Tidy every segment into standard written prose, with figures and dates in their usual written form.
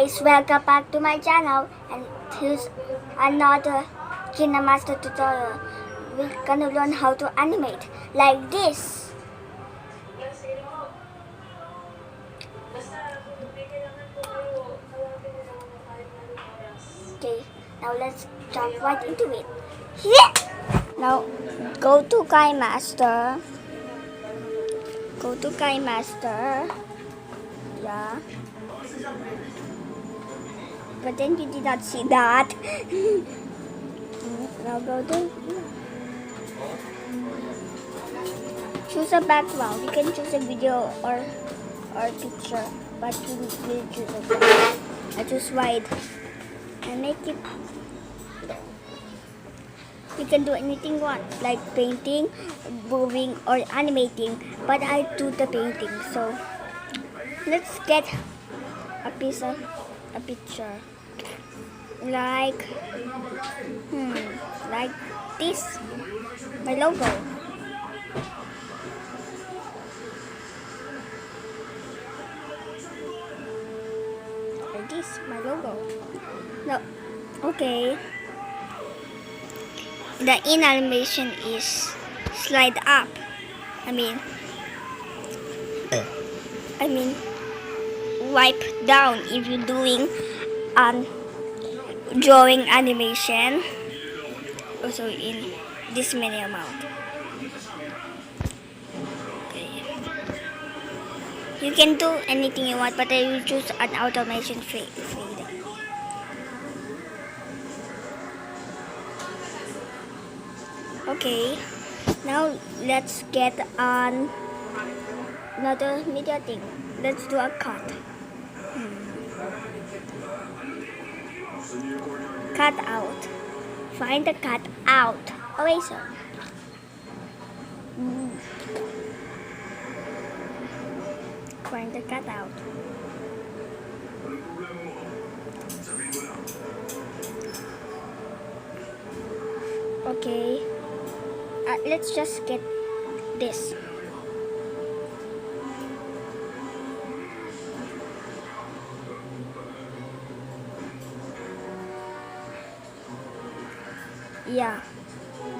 guys, welcome back to my channel, and here's another KINEMASTER tutorial. We're gonna learn how to animate like this. Okay, now let's jump right into it. Yeah! Now go to KINEMASTER. Go to KINEMASTER. Yeah. But then you did not see that. Now go to choose a background. You can choose a video or picture, but you will choose a background. I choose wide and make it. You can do anything you want, like painting, moving, or animating. But I do the painting, so let's get a picture. Like this, my logo. Like this, my logo. No, okay. The in animation is slide up. I mean wipe down if you're doing drawing animation. Also in this many amount. Okay. You can do anything you want, but I will choose an automation fade. Okay, now let's get on another media thing. Let's do a cut. Cut out. Find the cut out eraser. Find the cut out. Okay. Let's just get this. Yeah,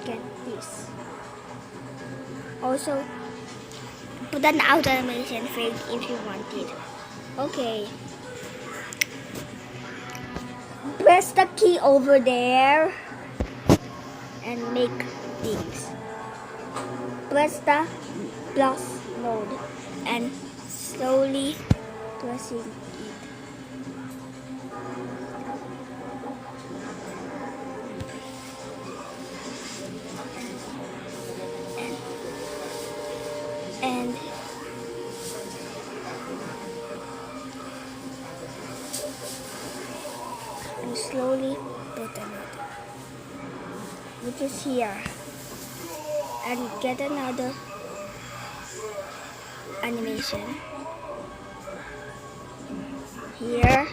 get this. Also, put an automation fade if you want it. Okay. Press the key over there and make things. Press the plus mode and slowly pressing it. And slowly put another, which is here, and get another animation here.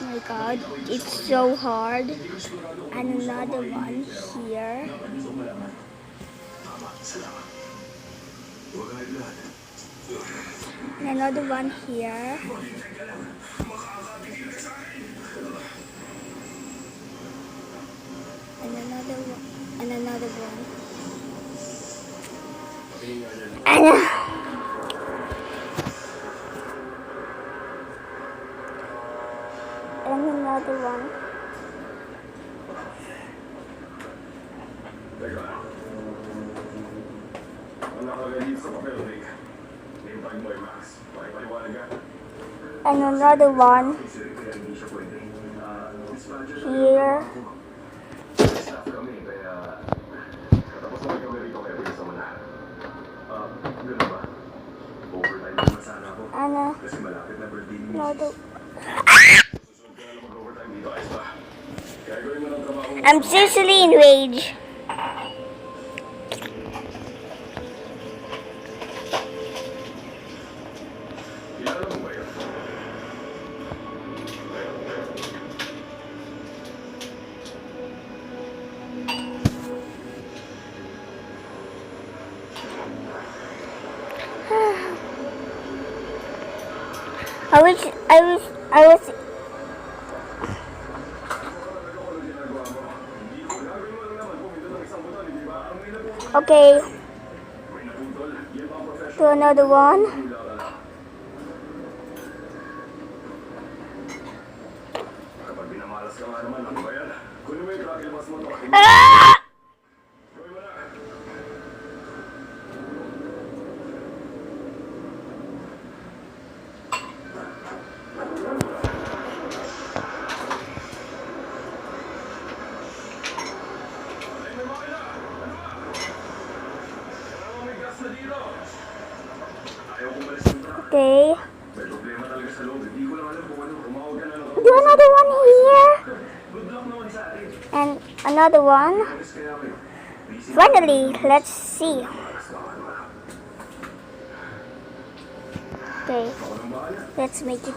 Oh my god, it's so hard. And another one here. And another one here. And another one. And another one. And another one. And another one here. And another. I'm seriously enraged. I was. Okay. To another one. Ah! Okay. Do another one here. And another one. Finally, let's see. Okay. Let's make it.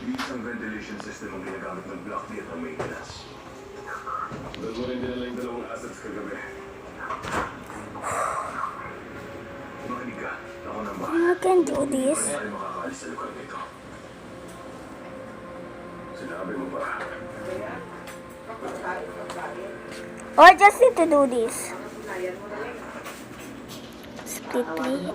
Isang ventilation system ang ginagamit ng block theater maintenance. Doon mo rin dinala yung dalawang assets kagabi. Makinig ka, ako nang bahala. I can do this. Ay makakaalis sa lugar nito. Sinabi mo ba? Or just need to do this. Split me.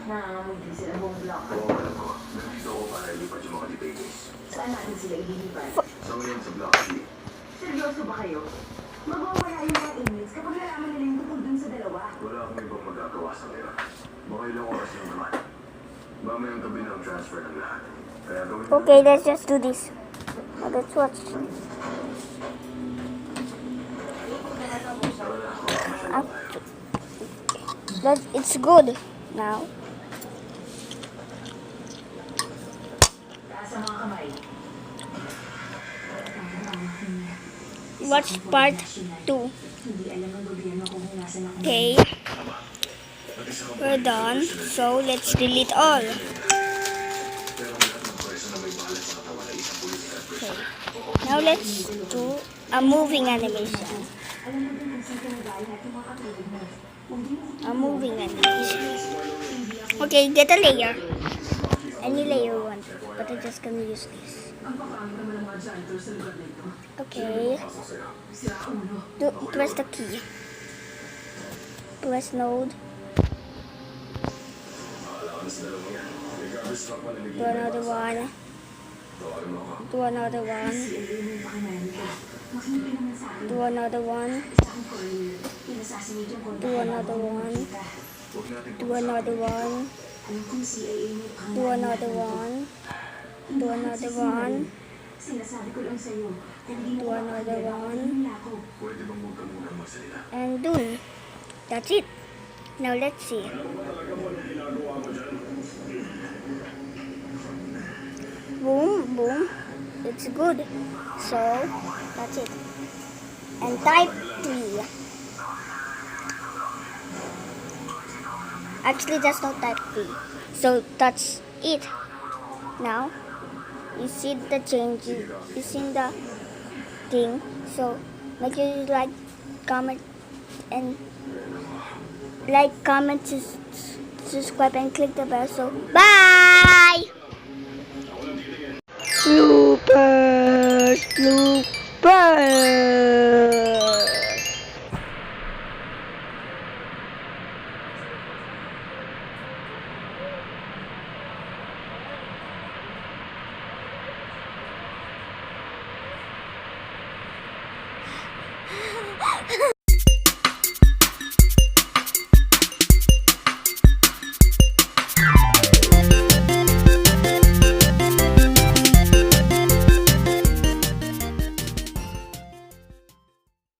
Nangangamutin sila buong block. Oo, alam ko. Nandito ako para ilipat yung mga detainees. Saan natin sila ililipat? Sa ngayon sa block C. Seryoso ba kayo? Magwawala yung mga inmates kapag nalaman nila yung tungkol dun sa dalawa. Wala akong ibang magagawa sa ngayon. Mga ilang oras lang naman. Mamayang gabi na ang transfer ng lahat. Kaya gawin mo. Okay, let's just do this. Now let's watch. It's good now. Taas ang mga kamay. Watch part 2. Hindi alam ng gobyerno kung nasan ako. Okay. We're done. So let's delete all. Okay. Now let's do a moving animation. A moving animation. Okay, get a layer. Any layer you want. But I'm just gonna use this. Okay. Press the key. Press node. Do another one. Do another one. Do another one. Do another one. Do another one. Do another one. Do another one. Do another one. And done. That's it. Now let's see. Boom, boom. It's good. So, that's it. And type 3. Actually, just not type 3. So, that's it. Now, you see the change. You see the thing. So, make sure you like, comment, and subscribe, and click the bell. So, bye! Bloopers! Bloopers!